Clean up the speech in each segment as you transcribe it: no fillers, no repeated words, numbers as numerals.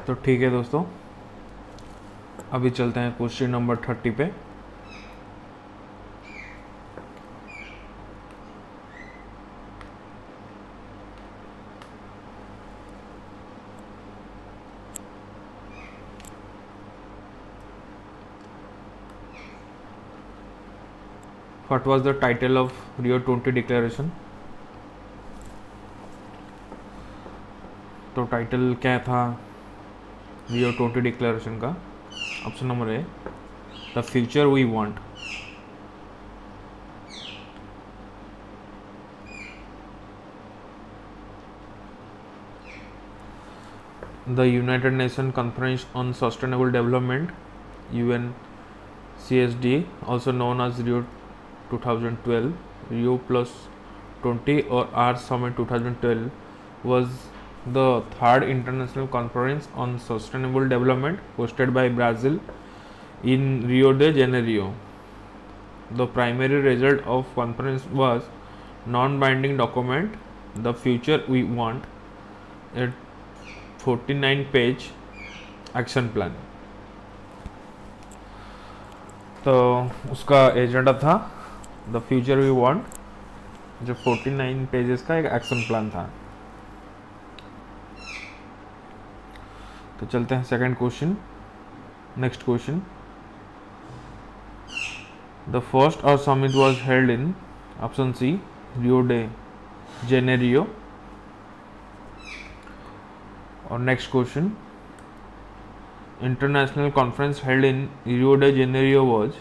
तो ठीक है दोस्तों, अभी चलते हैं क्वेश्चन नंबर 30 पे। What was the title of Rio 20 declaration? तो टाइटल क्या था रियो 20 डिक्लेरेशन का? Option number A, the future we want. The United Nation conference on sustainable development UNCSD, also known as Rio 2012, Rio plus 20 or R Summit 2012, was the third international conference on sustainable development hosted by Brazil in Rio de Janeiro. The primary result of conference was non-binding document, The Future We Want, a 49-page action plan. तो उसका agenda था the future we want, जो 49 pages का एक action plan था। तो चलते हैं second question. Next question, the first earth summit was held in option C Rio de Janeiro. और next question, international conference held in Rio de Janeiro was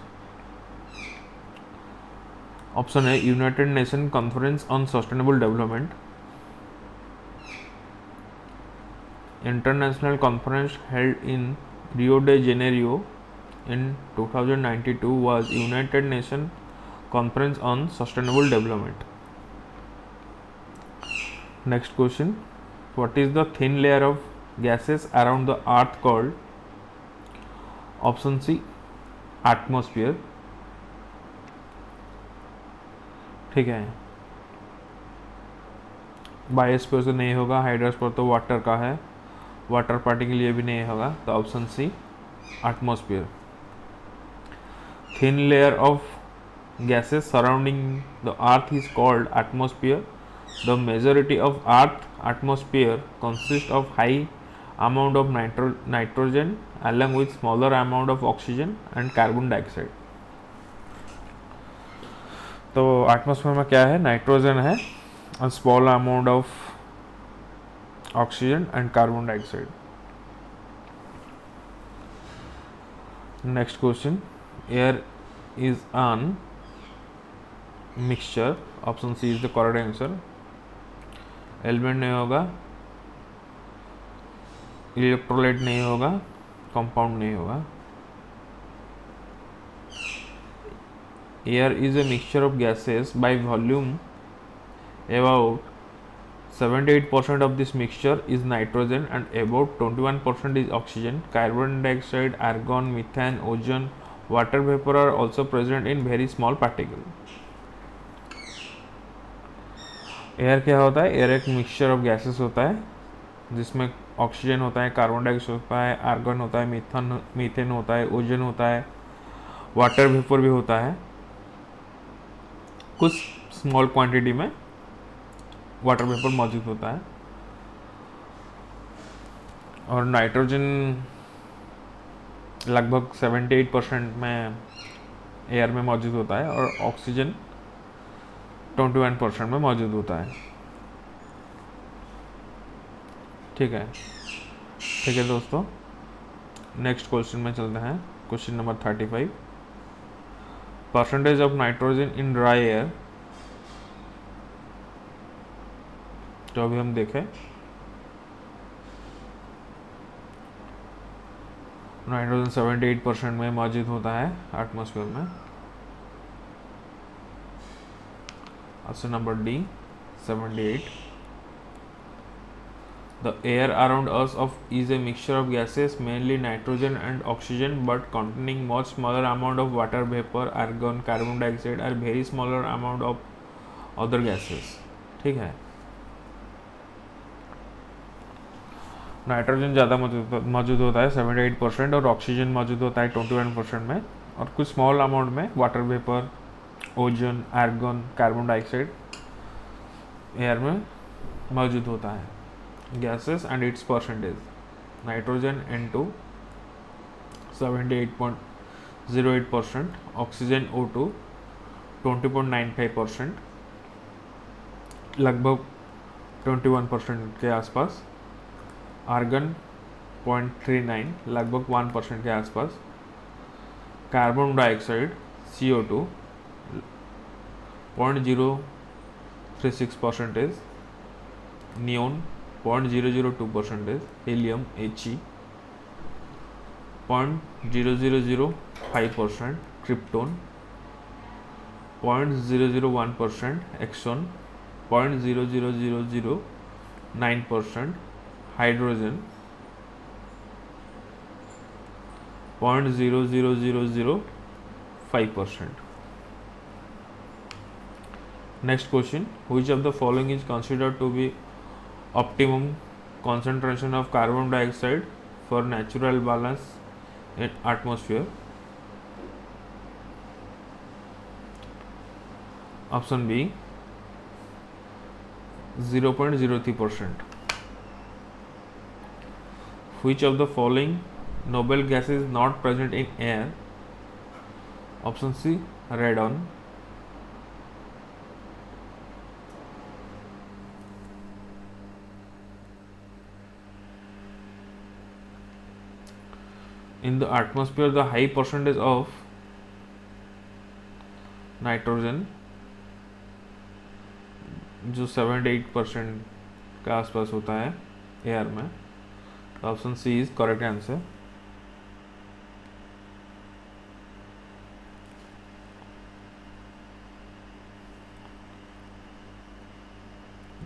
option A United Nation conference on sustainable development. International conference held in Rio de Janeiro in 2092 was United Nations Conference on Sustainable Development. Next question, what is the thin layer of gases around the earth called? Option C, atmosphere. ठीक है, biosphere तो नहीं होगा, hydrosphere तो water का है, water party के लिए भी नहीं होगा, तो option C atmosphere. Thin layer of gases surrounding the earth is called atmosphere. The majority of earth atmosphere consists of high amount of nitrogen along with smaller amount of oxygen and carbon dioxide. तो atmosphere में क्या है? Nitrogen है और small amount of oxygen and carbon dioxide. Next question, air is an mixture, option C is the correct answer. Element नहीं होगा, electrolyte नहीं होगा, कंपाउंड नहीं होगा। Air is a mixture of gases by volume. About 78% of this mixture is nitrogen and about 21% is oxygen. Carbon dioxide, argon, methane, ozone, water vapor are also present in very small particle. Air क्या होता है? Air एक mixture of gases होता है जिसमें oxygen होता है, carbon dioxide होता है, आर्गन होता है, मीथेन होता है, ओजोन होता है, वाटर वेपर भी होता है। कुछ स्मॉल क्वांटिटी में वाटर वेपर मौजूद होता है। और नाइट्रोजन लगभग 78% में एयर में मौजूद होता है और ऑक्सीजन 21% में मौजूद होता है। ठीक है दोस्तों, नेक्स्ट क्वेश्चन में चलते हैं। Question number 35, percentage of nitrogen in dry air. तो अभी हम देखें, नाइट्रोजन 78% में मौजूद होता है एटमॉस्फेयर में। Option number D 78। The air around us is a mixture of gases, mainly nitrogen and oxygen, but containing much smaller amount of water vapor, argon, carbon dioxide, or very smaller amount of other gases. ठीक है, nitrogen ज़्यादा मौजूद होता है 78% और oxygen मौजूद होता है 21% में, और कुछ स्मॉल अमाउंट में water vapour, ozone, argon, carbon dioxide air में मौजूद होता है। Gases and its percentage: nitrogen N2 78.08%, oxygen O2 20.95%, लगभग 21% के आसपास, आर्गन 0.39, लगभग 1% के आसपास, carbon dioxide CO2 0.036%, neon 0.002%, helium He 0.0005%, krypton 0.001%, xenon 0.00009%, hydrogen 0.00005%. Next question: which of the following is considered to be optimum concentration of carbon dioxide for natural balance in atmosphere? Option B 0.03%. Which of the following noble gas is not present in air? Option C radon. In the atmosphere, the high percentage of nitrogen जो 78% के आसपास होता है air में, तो option C is correct answer.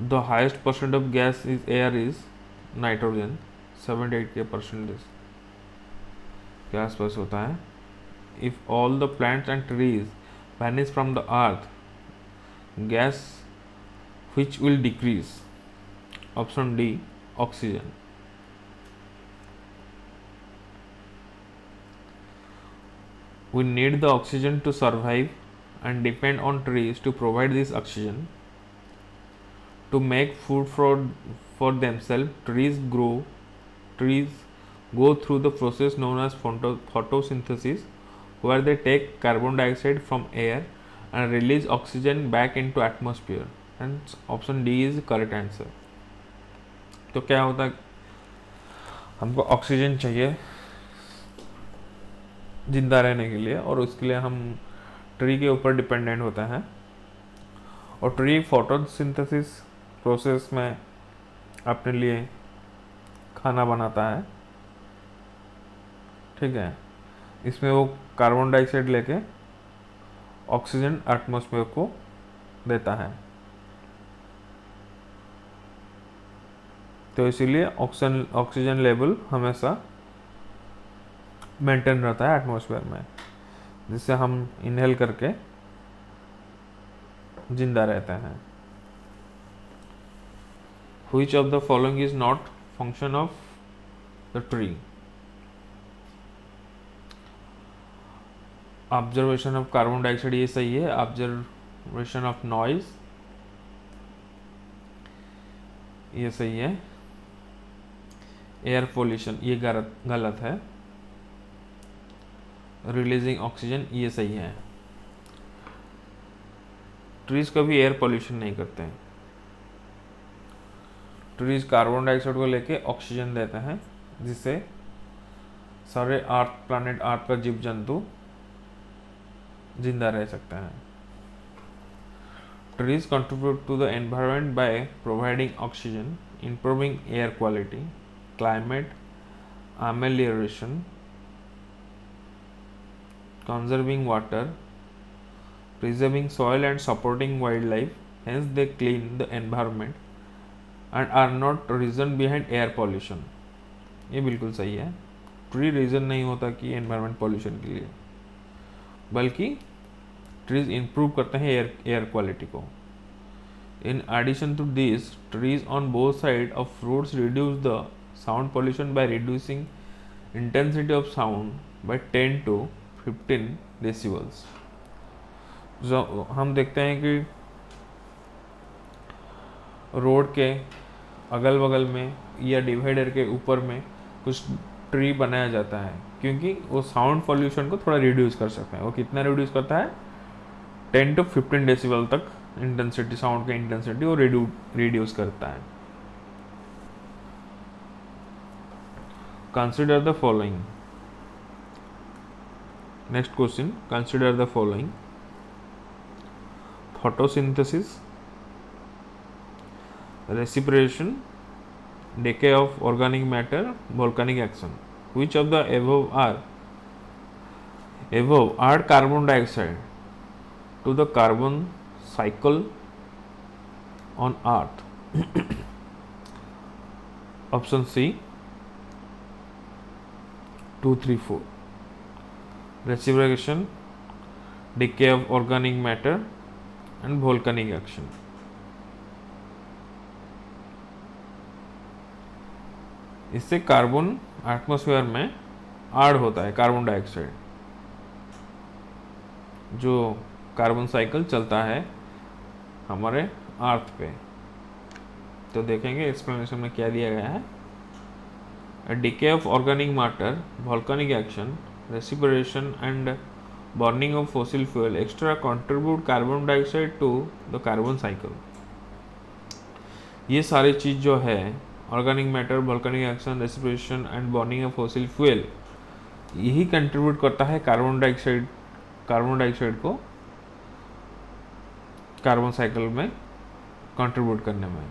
The highest percent of gas is air is nitrogen, 78% के आसपास होता है। If all the plants and trees vanish from the earth, gas which will decrease? Option D oxygen. We need the oxygen to survive and depend on trees to provide this oxygen. To make food for themselves, trees go through the process known as photosynthesis, where they take carbon dioxide from air and release oxygen back into atmosphere. And option D is correct answer. तो क्या होता है, हमको oxygen चाहिए जिंदा रहने के लिए, और उसके लिए हम ट्री के ऊपर डिपेंडेंट होता है, और ट्री फोटोसिंथेसिस प्रोसेस में अपने लिए खाना बनाता है, ठीक है। इसमें वो कार्बन डाइऑक्साइड लेके ऑक्सीजन एटमॉस्फेयर को देता है, तो इसीलिए ऑक्सीजन लेवल हमेशा मेंटेन रहता है एटमॉस्फेयर में, जिससे हम इनहेल करके जिंदा रहते हैं। Which of the following is not function of the tree? Observation of carbon dioxide ये सही है। ऑब्जर्वेशन ऑफ नॉइज ये सही है। एयर पोल्यूशन ये गलत है। रिलीजिंग ऑक्सीजन ये सही है। ट्रीज कभी एयर पोल्यूशन नहीं करते हैं। ट्रीज कार्बन डाइऑक्साइड को लेके ऑक्सीजन देते हैं, जिससे सारे प्लैनेट अर्थ का जीव जंतु जिंदा रह सकते हैं। Trees contribute to the environment by providing oxygen, improving air quality, climate amelioration, conserving water, preserving soil and supporting wildlife. Hence they clean the environment and are not reason behind air pollution. ये बिल्कुल सही है। Tree reason नहीं होता कि environment pollution के लिए, बल्कि ट्रीज इंप्रूव करते हैं एयर क्वालिटी को। In addition to this, trees on both side of roads reduce the sound pollution by reducing intensity of sound by 10 to 15 decibels. जो हम देखते हैं कि रोड के अगल बगल में या डिवाइडर के ऊपर में कुछ ट्री बनाया जाता है, क्योंकि वो साउंड पॉल्यूशन को थोड़ा रिड्यूस कर सकते हैं. वो कितना रिड्यूस करता है? 10 to 15 डेसिबल तक इंटेंसिटी, साउंड की इंटेंसिटी वो रिड्यूस करता है. Consider the following. Next question, consider the following: photosynthesis, respiration, decay of organic matter, volcanic action. Which of the above add carbon dioxide to the carbon cycle on Earth? Option C 2, 3, 4. Respiration, decay of organic matter and volcanic action. इससे carbon atmosphere में add होता है, carbon dioxide, जो carbon cycle चलता है हमारे अर्थ पे. तो देखेंगे एक्सप्लेनेशन में क्या दिया गया है. Decay of organic matter, volcanic action, respiration and burning of fossil fuel extra contribute carbon dioxide to the carbon cycle. ये सारी चीज़ जो है, organic matter, volcanic action, respiration and burning of fossil fuel, यही कंट्रीब्यूट करता है carbon dioxide को carbon cycle में कंट्रीब्यूट करने में.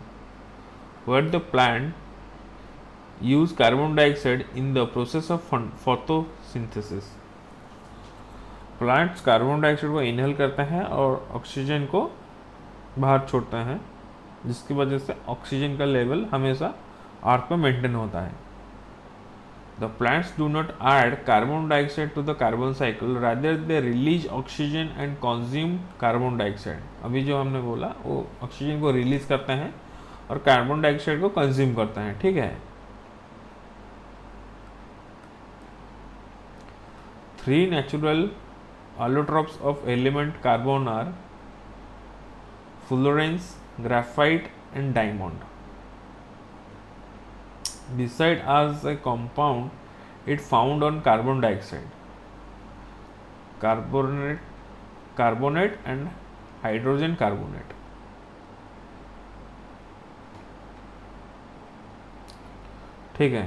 Where the plant use carbon dioxide in the process of photosynthesis. Plants carbon dioxide को इनहेल करते हैं और ऑक्सीजन को बाहर छोड़ते हैं, जिसकी वजह से ऑक्सीजन का लेवल हमेशा अर्थ पे मेंटेन होता है. The plants do not add carbon dioxide to the carbon cycle, rather they release oxygen and consume carbon dioxide. अभी जो हमने बोला, वो ऑक्सीजन को रिलीज करते हैं और कार्बन डाइऑक्साइड को कंज्यूम करते हैं. ठीक है. 3 natural allotropes of element carbon are fullerenes, graphite and diamond. Beside as a compound, it found on carbon dioxide, carbonate and hydrogen carbonate. ठीक है.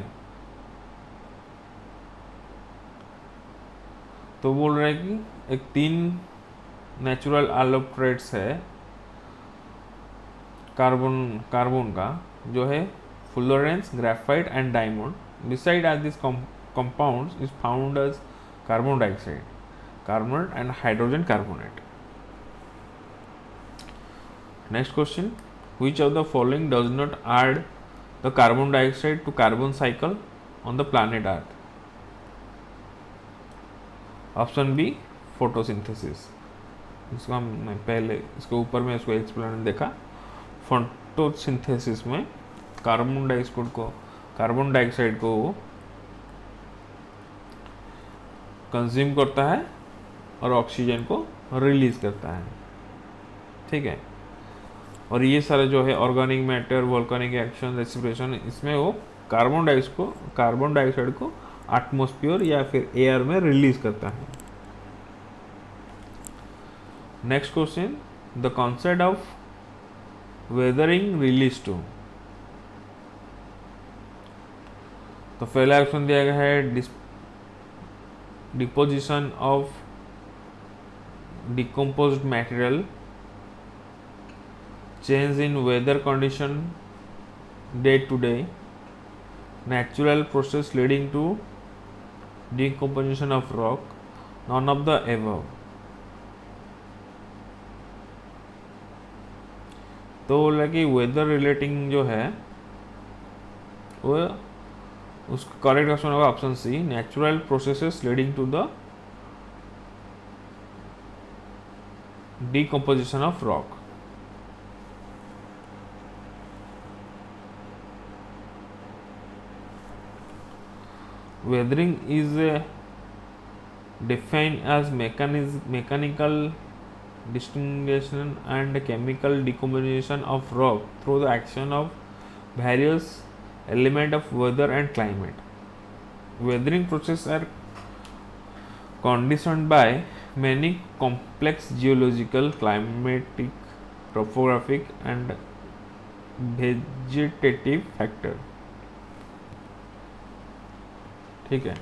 तो बोल रहे हैं कि एक 3 नेचुरल एलोट्रेट्स है कार्बन का, जो है fullerenes, graphite and diamond. Beside as these compounds is found as carbon dioxide, carbonate and hydrogen carbonate. Next question: which of the following does not add the carbon dioxide to carbon cycle on the planet Earth? Option B photosynthesis. इसको हमने पहले इसके ऊपर में इसको explain देखा. Photosynthesis में carbon dioxide को कंज्यूम करता है और ऑक्सीजन को रिलीज करता है. ठीक है. और ये सारे जो है organic matter, volcanic action, respiration, इसमें वो कार्बन डाइऑक्साइड को एटमॉस्फेयर या फिर एयर में रिलीज करता है. Next question: the concept of weathering release to. तो पहला ऑप्शन दिया गया है deposition of decomposed material, change in weather condition day to day, natural process leading to decomposition of rock, none of the above. तो बोला कि weather relating जो है वो उसका करेक्ट ऑप्शन होगा option C, natural processes leading to the decomposition of rock. weathering is defined as mechanical distillation and chemical decomposition of rock through the action of various elements of weather and climate. Weathering processes are conditioned by many complex geological, climatic, topographic and vegetative factors. ठीक है.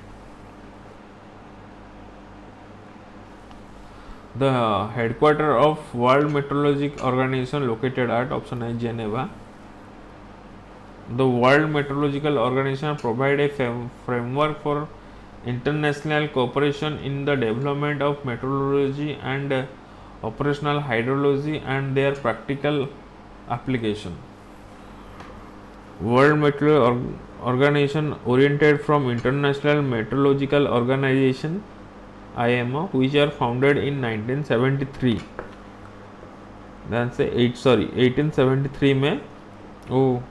The headquarters of World Meteorological Organization located at option A Geneva. The World Meteorological Organization provide a framework for international cooperation in the development of meteorology and operational hydrology and their practical application. World Meteorological Organization oriented from International Meteorological Organization IMO, which are founded in 1973. Then से 1873 में वो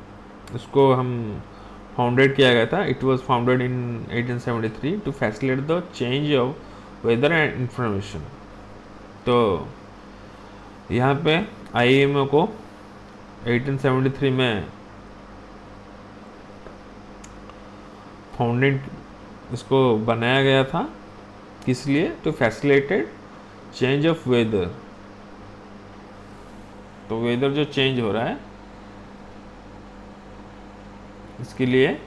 उसको हम founded किया गया था. It was founded in 1873 to facilitate the change of weather and information. तो यहाँ पे IMO को 1873 में फाउंडेड इसको बनाया गया था. किस लिए? To facilitate change of weather. तो वेदर जो चेंज हो रहा है इसके लिए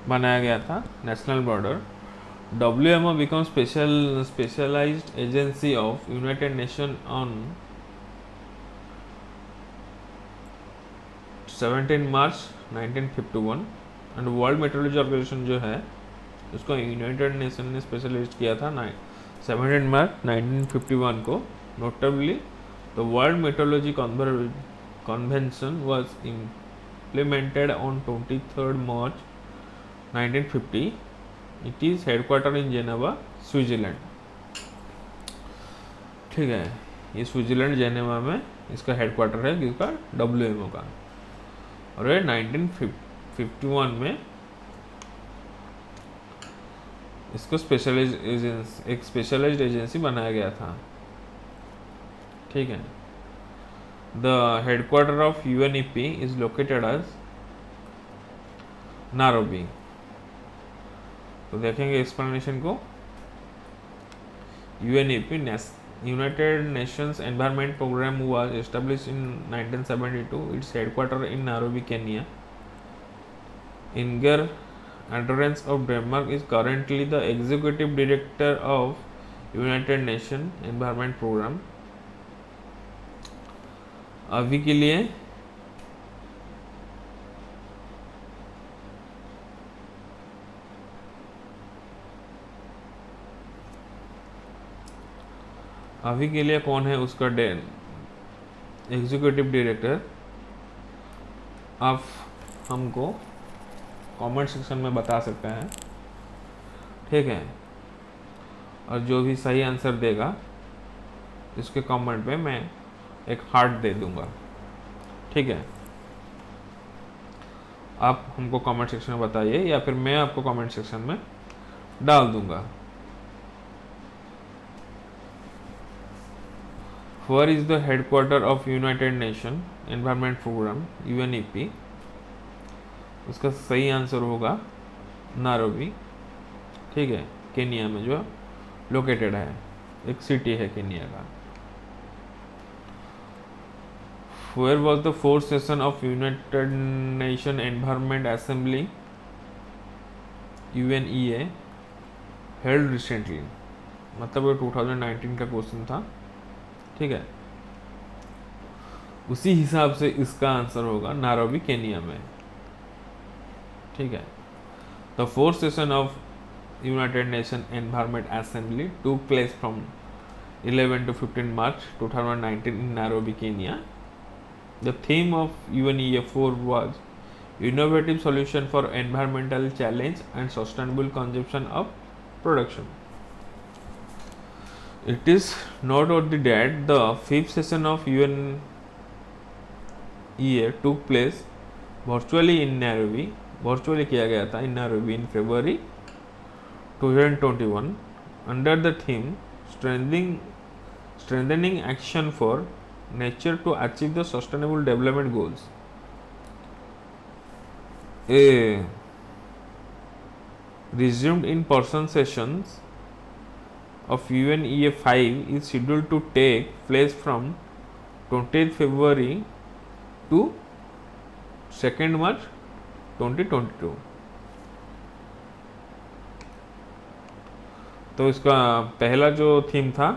बनाया गया था national border. WMO become specialized agency of United Nation on 17 March 1951 and world meteorology organization जो है उसको यूनाइटेड नेशन ने स्पेशलाइज्ड किया था 17 मार्च 1951 को. Notably the world metrology convention was implemented on 23rd March 1950. It is headquartered in Geneva, Switzerland. ठीक है, ये स्विट्जरलैंड जेनेवा में इसका हेडक्वार्टर है जिसका WMO का. और ये 1951 में इसको एक स्पेशलाइज्ड एजेंसी बनाया गया था. ठीक है. The headquarters of UNEP is located as Nairobi. तो देखेंगे एक्सप्लेनेशन को. UNEP United Nations Environment Program was established in 1972. Its headquarters in Nairobi, Kenya. Inger Andrens of Denmark is currently the executive director of United Nations Environment Program. अभी के लिए कौन है उसका executive director? आप हमको कमेंट सेक्शन में बता सकते हैं. ठीक है. और जो भी सही आंसर देगा इसके कमेंट पे मैं एक हार्ट दे दूंगा. ठीक है. आप हमको कमेंट सेक्शन में बताइए या फिर मैं आपको कमेंट सेक्शन में डाल दूंगा. Where is the headquarters of United Nations Environment Program UNEP? उसका सही आंसर होगा नायरोबी. ठीक है. केनिया में जो लोकेटेड है, एक सिटी है केनिया का. Where was the fourth session of United Nations Environment Assembly UNEA held recently? मतलब ये 2019 का क्वेश्चन था. ठीक है. उसी हिसाब से इसका आंसर होगा नायरोबी, केनिया में. ठीक है. The fourth session of United Nations Environment Assembly took place from 11 to 15 March 2019 in Nairobi, Kenya. The theme of UNEA4 was Innovative Solution for Environmental Challenge and Sustainable Consumption of Production. It is noteworthy that the fifth session of UNEA took place virtually in Nairobi. Virtually किया गया था in Nairobi in February 2021 under the theme strengthening action for nature to achieve the sustainable development goals. A resumed in-person sessions of UNEA 5 is scheduled to take place from 20th February to 2nd March 2022. तो इसका पहला जो theme था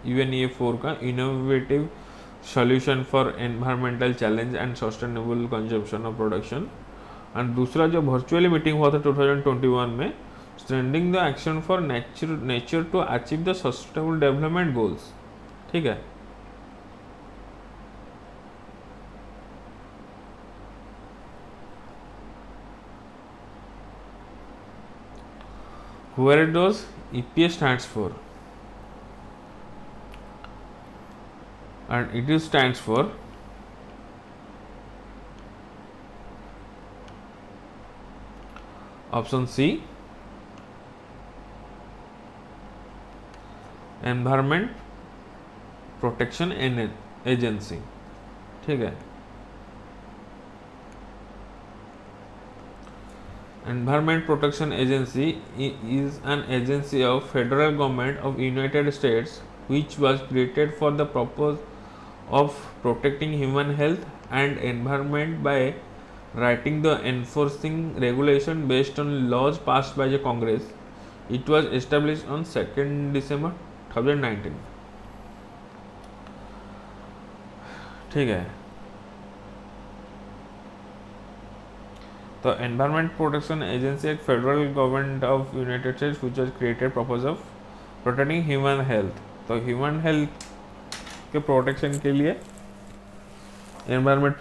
UNEA 4 का innovative solution for environmental challenge and sustainable consumption of production, and दूसरा जो virtually meeting हुआ था 2021 में, strengthening the action for nature to achieve the sustainable development goals. ठीक है. Where does EPA stands for? And it stands for option C, Environment Protection Agency. ठीक है. Environment Protection Agency is an agency of federal government of United States which was created for the purpose of protecting human health and environment by writing the enforcing regulation based on laws passed by the Congress. It was established on 2nd December 2019. ठीक है. तो environment protection agency एक federal government of United states which was created purpose of protecting human health. तो human health के protection के लिए environment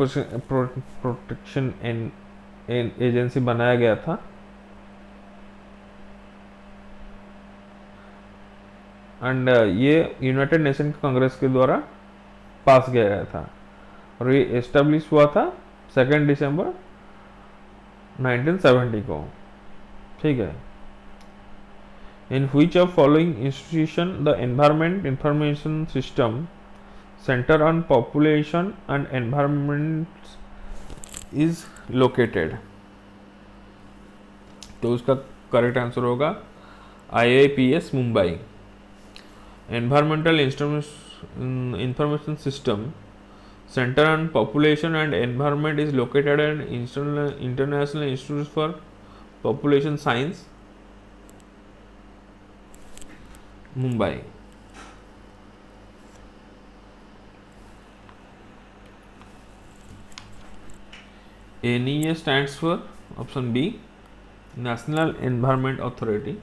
protection agency बनाया गया था. एंड ये यूनाइटेड नेशन के कांग्रेस के द्वारा पास किया गया था और ये एस्टेब्लिश हुआ था 2 दिसंबर 1970 को. ठीक है. इन which of following institution the environment information system center on population and environment is located? तो उसका करेक्ट आंसर होगा IIPS Mumbai. Environmental information system Center on Population and Environment is located at International Institute for Population Science, Mumbai. NEA stands for option B, National Environment Authority.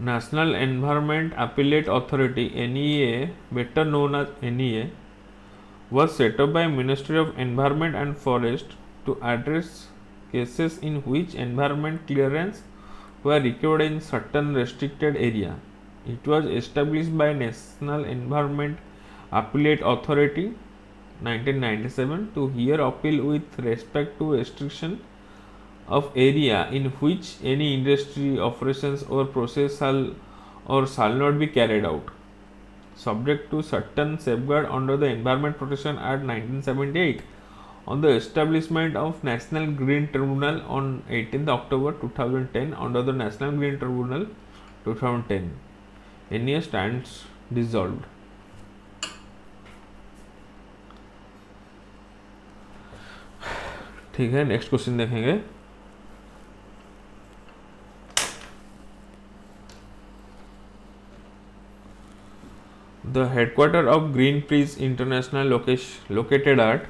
National Environment Appellate Authority (NEA), better known as NEA, was set up by Ministry of Environment and Forest to address cases in which environment clearance were required in certain restricted area. It was established by National Environment Appellate Authority 1997 to hear appeal with respect to restriction of area in which any industry operations or process shall not be carried out, subject to certain safeguard under the Environment Protection Act 1978. On the establishment of National Green Tribunal on 18th October 2010 under the National Green Tribunal 2010, NEA stands dissolved. ठीक है. Next question देखेंगे. The headquarters of Greenpeace International located at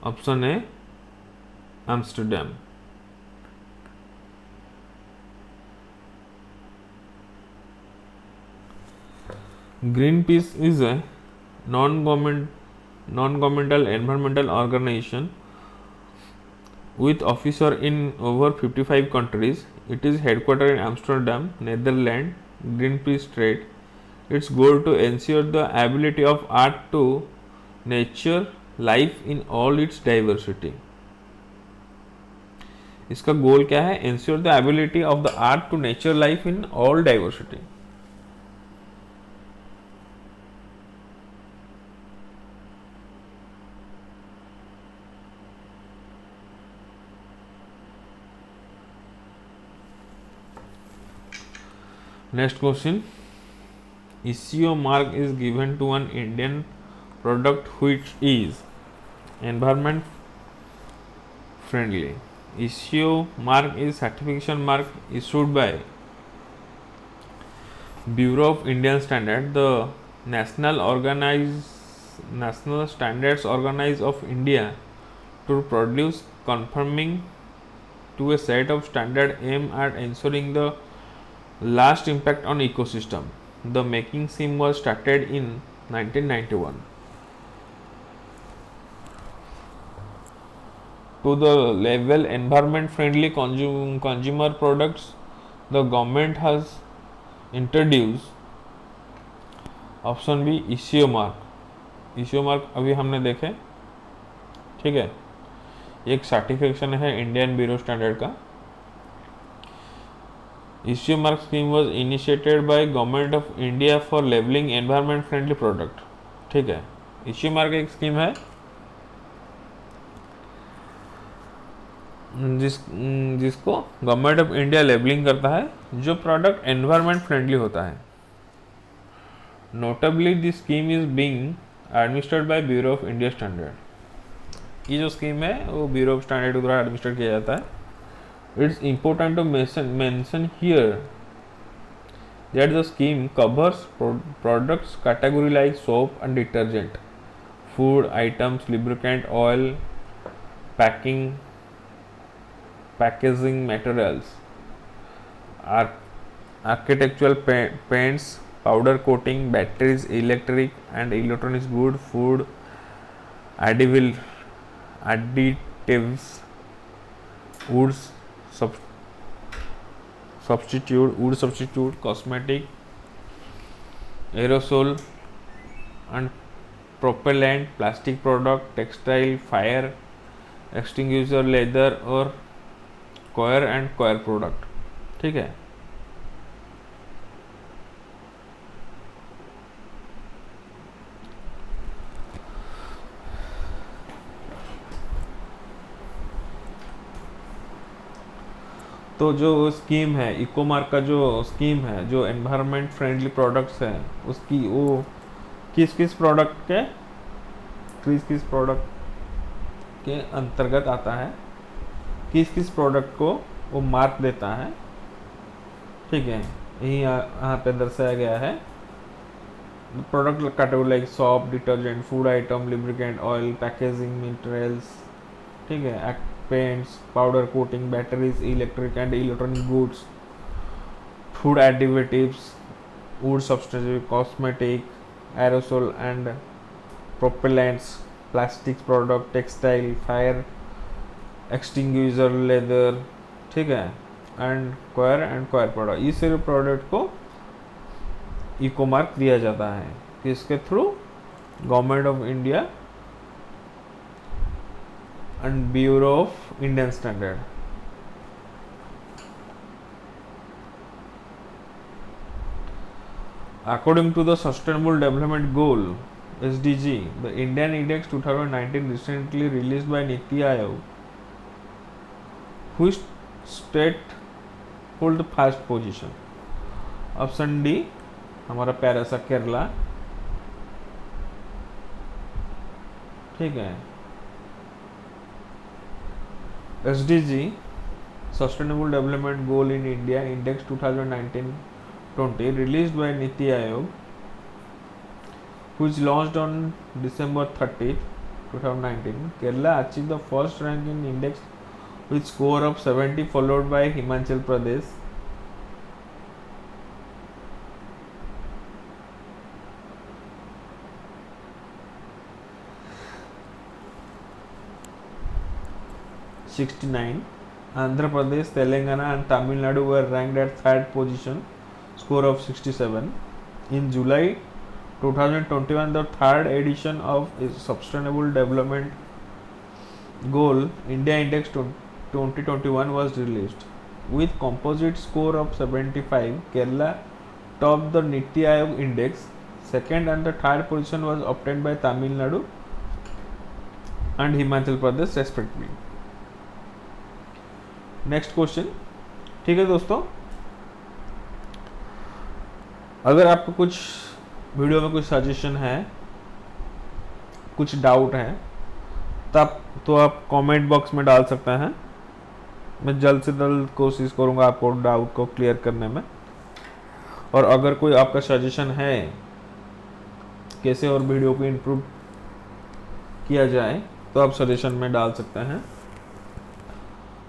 option A, Amsterdam. Greenpeace is a non-governmental environmental organization with officer in over 55 countries. It is headquartered in Amsterdam, Netherlands. Greenpeace trade its goal to ensure the ability of art to nature life in all its diversity. इसका गोल क्या है? Ensure the ability of the art to nature life in all diversity. Next question. ECO mark is given to an Indian product which is environment friendly. ECO mark is certification mark issued by Bureau of Indian Standard, the national standards organize of India to produce conforming to a set of standard aim at ensuring the last impact on ecosystem. The making scheme was started in 1991. To the level environment friendly consumer products, the government has introduced option B ECO mark. ECO mark अभी हमने देखे, ठीक है. एक certification है Indian bureau standard का. ECO mark scheme was initiated by government of India for labelling environment friendly product. ठीक है. ECO मार्क एक स्कीम है जिसको गवर्नमेंट ऑफ इंडिया लेबलिंग करता है जो प्रोडक्ट एनवायरमेंट फ्रेंडली होता है. Notably this scheme is being administered by bureau of India standard. ये जो स्कीम है वो ब्यूरो ऑफ स्टैंडर्ड द्वारा एडमिनिस्ट्रेट किया जाता है. It's important to mention here that the scheme covers products category like soap and detergent, food items, lubricant, oil, packaging materials, architectural paints, powder coating, batteries, electric and electronics goods, food additives, wood substitute, cosmetic, aerosol and propellant, plastic product, textile, fire extinguisher, leather और coir and coir product. ठीक है. तो जो scheme है eco mark का जो scheme है जो एनवायरनमेंट फ्रेंडली प्रोडक्ट्स हैं उसकी वो किस किस प्रोडक्ट के अंतर्गत आता है, किस किस प्रोडक्ट को वो मार्क देता है. ठीक है. यही यहाँ पे दर्शाया गया है. Product category like shop, detergent, food item, lubricant, oil, packaging materials. ठीक है. paints, powder coating, batteries, electric and electronic goods, food additives, wood substitute, cosmetic, aerosol and propellants, plastics product, textile, fire extinguisher, leather. ठीक है. And coir product. इस सारे product को eco mark दिया जाता है किसके through? Government of India and Bureau of Indian Standard. According to the Sustainable Development Goal SDG, the Indian Index 2019 recently released by Niti Aayog, which state hold the first position. Option D हमारा प्यारा सा केरला. ठीक है. SDG Sustainable Development Goal in India Index 2019-20 released by Niti Aayog, which launched on December 30, 2019. Kerala achieved the first rank in index with score of 70, followed by Himachal Pradesh. Andhra Pradesh, Telangana and Tamil Nadu were ranked at third position score of 67. In July 2021, the third edition of Sustainable Development Goal India Index 2021 was released. With composite score of 75, Kerala topped the Niti Aayog index. Second and the third position was obtained by Tamil Nadu and Himachal Pradesh respectively. Next question. ठीक है दोस्तों, अगर आपको कुछ video में कुछ suggestion है, कुछ डाउट है, तब तो आप कमेंट बॉक्स में डाल सकते हैं. मैं जल्द से जल्द कोशिश करूंगा आपको डाउट को क्लियर करने में. और अगर कोई आपका सजेशन है कैसे और वीडियो को इम्प्रूव किया जाए तो आप सजेशन में डाल सकते हैं.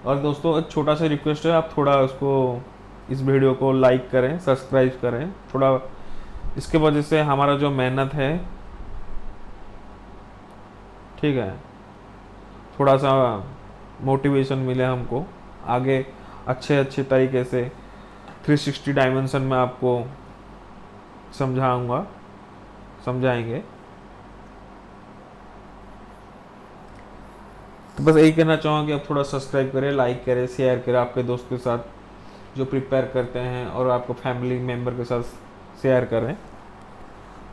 और दोस्तों एक छोटा सा रिक्वेस्ट है, आप थोड़ा उसको इस वीडियो को लाइक करें, सब्सक्राइब करें थोड़ा. इसके वजह से हमारा जो मेहनत है, ठीक है, थोड़ा सा मोटिवेशन मिले हमको आगे अच्छे तरीके से 360 डायमेंशन में आपको समझाएंगे. तो बस यही कहना चाहूँगा कि आप थोड़ा सब्सक्राइब करें, लाइक करें, शेयर करें आपके दोस्त के साथ जो प्रिपेयर करते हैं, और आपको फैमिली मेम्बर के साथ शेयर करें,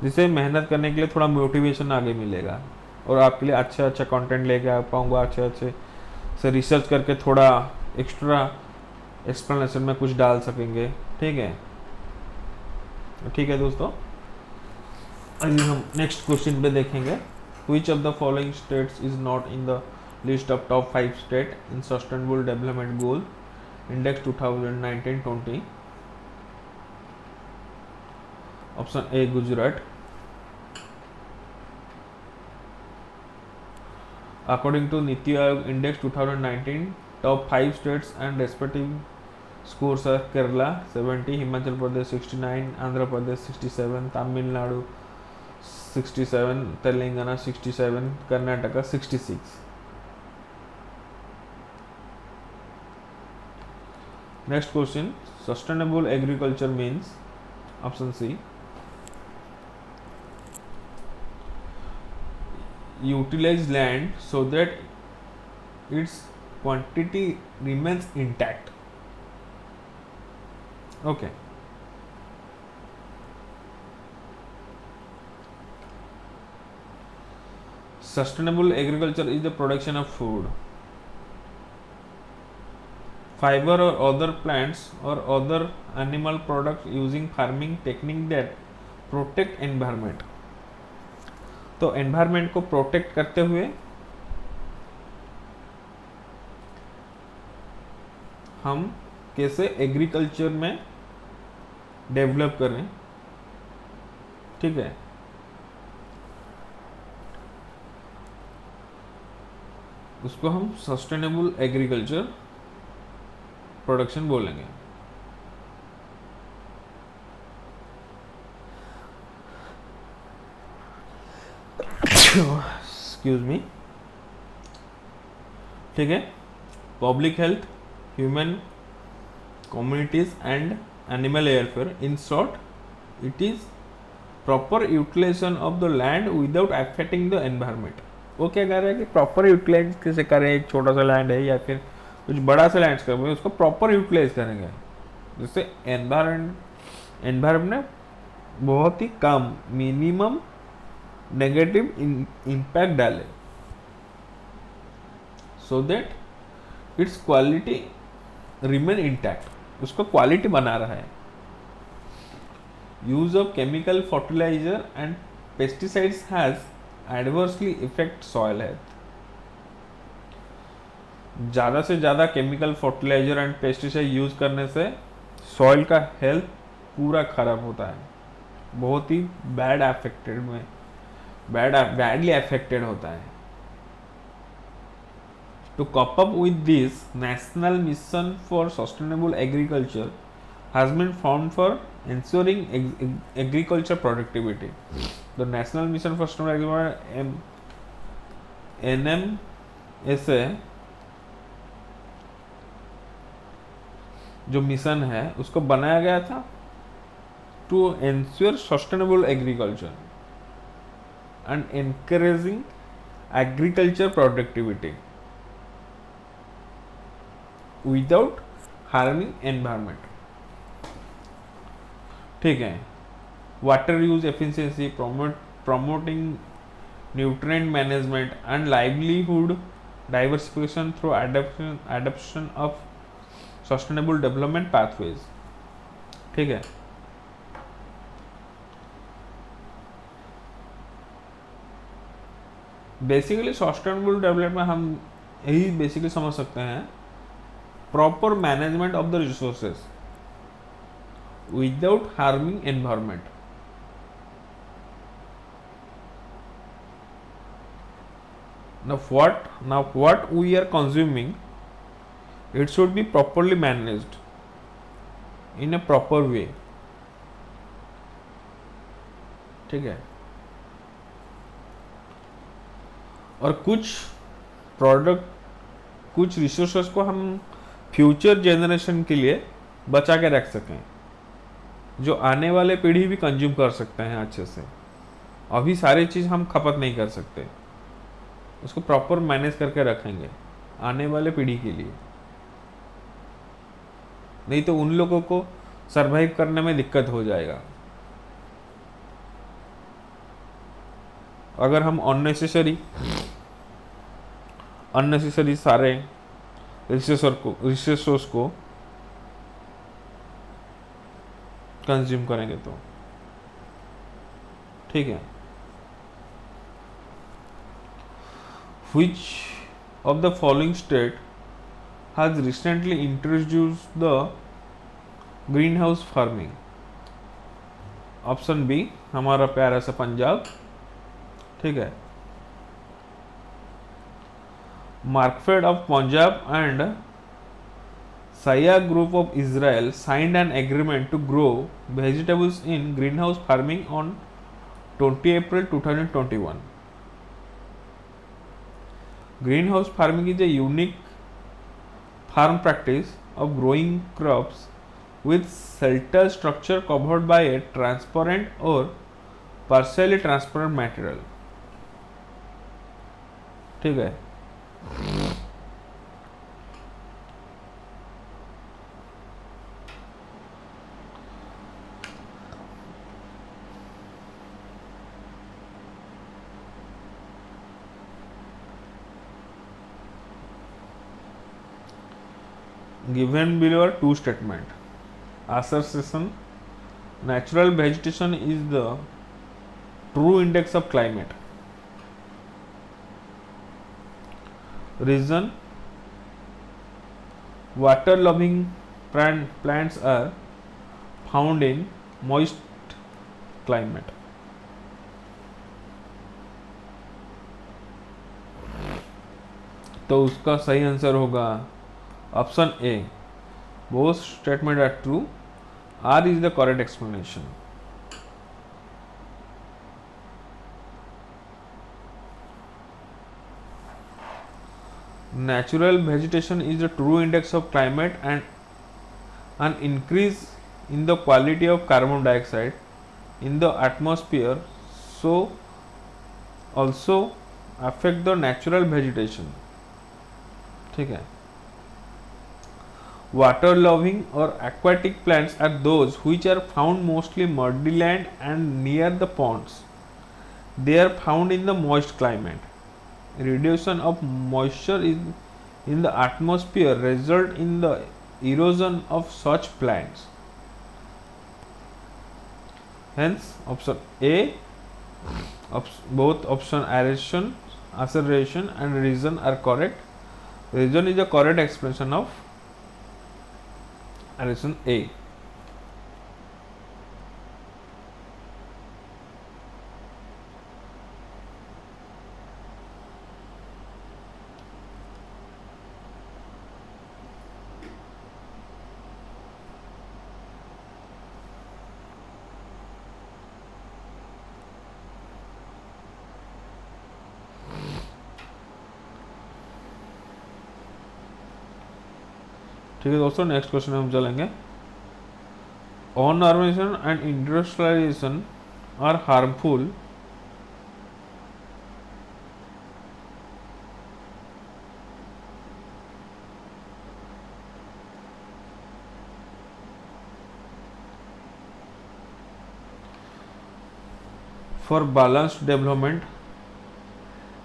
जिससे मेहनत करने के लिए थोड़ा मोटिवेशन आगे मिलेगा और आपके लिए अच्छा कंटेंट लेके आ पाऊँगा. अच्छे से रिसर्च करके थोड़ा एक्स्ट्रा एक्सप्लेनेशन में कुछ डाल सकेंगे. ठीक है दोस्तों, अभी हम नेक्स्ट क्वेश्चन पे देखेंगे. Which of the following states is not in the list of top 5 state in Sustainable Development Goal Index 2019-20? Option A Gujarat. According to Niti Aayog Index 2019, top 5 states and respective scores are Kerala 70, Himachal Pradesh 69, Andhra Pradesh 67, Tamil Nadu 67, Telangana 67, Karnataka 66. Next question. Sustainable agriculture means option C. Utilize land so that its quantity remains intact. Okay. Sustainable agriculture is the production of food, fiber or other plants or other animal products using farming technique that protect environment. तो environment को protect करते हुए हम कैसे agriculture में develop करें. ठीक है, उसको हम सस्टेनेबल एग्रीकल्चर प्रोडक्शन बोलेंगे. Excuse me. ठीक है, public health, human communities and animal welfare. In short it is proper utilisation of the land without affecting the environment. वो क्या कह रहा है कि प्रॉपर यूटिलाइज कैसे करें. एक छोटा सा लैंड है या फिर कुछ बड़ा सा लैंड करेंगे, उसको प्रॉपर यूटिलाइज करेंगे जिससे एनवायरमेंट बहुत ही कम मिनिमम नेगेटिव इम्पैक्ट डाले, so that its quality remain intact. उसको क्वालिटी बना रहा है. Use of chemical fertiliser and pesticides has adversely effect soil health. ज़्यादा से ज़्यादा chemical fertiliser and pesticide use करने से सॉइल का हेल्थ पूरा खराब होता है, बहुत ही बैडली अफेक्टेड होता है. To cope up with this, national mission for sustainable agriculture has been found for ensuring agriculture productivity. The National Mission for Sustainable Agriculture NMSA जो मिशन है उसको बनाया गया था to ensure sustainable agriculture and encouraging agriculture productivity without harming environment. ठीक है. Water use efficiency, promoting nutrient management and livelihood diversification through adoption of sustainable development pathways. ठीक है. बेसिकली सस्टेनेबल डेवलपमेंट हम यही बेसिकली समझ सकते हैं, proper management of the resources without harming environment. Now what we are consuming, it should be properly managed in a proper way. ठीक है. और कुछ प्रोडक्ट, कुछ रिसोर्सेस को हम फ्यूचर जनरेशन के लिए बचा के रख सकें, जो आने वाले पीढ़ी भी कंज्यूम कर सकते हैं अच्छे से. अभी सारी चीज़ हम खपत नहीं कर सकते, उसको प्रॉपर मैनेज करके रखेंगे आने वाले पीढ़ी के लिए. नहीं तो उन लोगों को सरवाइव करने में दिक्कत हो जाएगा. अगर हम अननेसेसरी सारे रिसोर्स को कंज्यूम करेंगे तो. ठीक है. Which of the following state has recently introduced the greenhouse farming? Option B हमारा प्यारा सा पंजाब. ठीक है. Markfed of Punjab and Sayag Group of Israel signed an agreement to grow vegetables in greenhouse farming on 20 April 2021. Greenhouse farming is a unique farm practice of growing crops with shelter structure covered by a transparent or partially transparent material. ठीक है. Given below are two statements. Assertion: natural vegetation is the true index of climate. Reason: water loving plants are found in moist climate. तो उसका सही answer होगा option A. Both statement are true. R is the correct explanation. Natural vegetation is the true index of climate, and an increase in the quality of carbon dioxide in the atmosphere so also affect the natural vegetation. ठीक है. Water loving or aquatic plants are those which are found mostly muddy land and near the ponds. They are found in the moist climate. Reduction of moisture in the atmosphere result in the erosion of such plants. Hence, option A, both option aeration, assertion and reason are correct. Reason is the correct explanation of aeration A. ठीक है दोस्तों, next question में हम चलेंगे. On urbanization and industrialization are harmful for balanced development,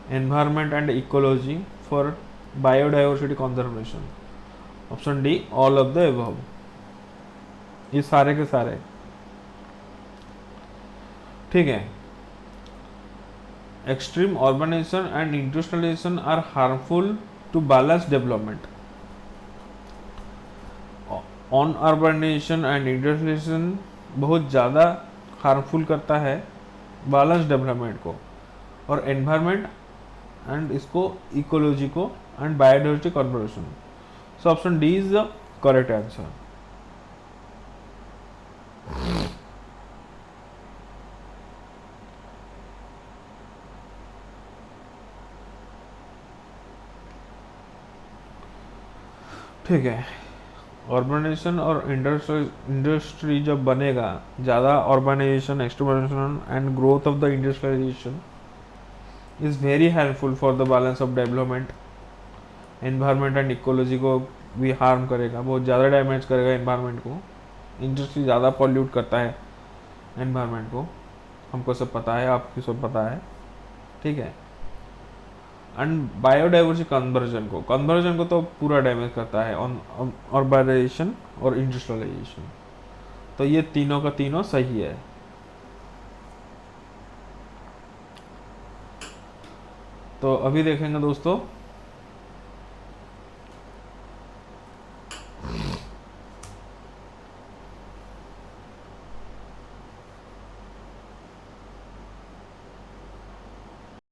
environment and ecology, for biodiversity conservation. Option D all of the above, ये सारे के सारे। ठीक है, extreme urbanisation and industrialisation are harmful to balance development. On urbanisation and industrialisation बहुत ज़्यादा harmful करता है बैलेंस डेवलपमेंट को और एनवायरनमेंट एंड इसको इकोलॉजी को and biodiversity conservation. So option D is the correct answer. ठीक है, अर्बनाइजेशन और इंडस्ट्री जब बनेगा, ज़्यादा अर्बनाइजेशन, एक्सटर्बनाइजेशन and growth of the industrialisation is very helpful for the balance of development. Environment and ecology को भी हार्म करेगा, बहुत ज़्यादा डैमेज करेगा एनवायरनमेंट को। इंडस्ट्री ज़्यादा पॉल्यूट करता है एनवायरनमेंट को, हमको सब पता है, आपको सब पता है। ठीक है, एंड बायोडाइवर्सिटी कन्वर्जन को तो पूरा डैमेज करता है ऑन अर्बनाइजेशन और इंडस्ट्रियलाइजेशन। तो ये तीनों का तीनों सही है। तो अभी देखेंगे दोस्तों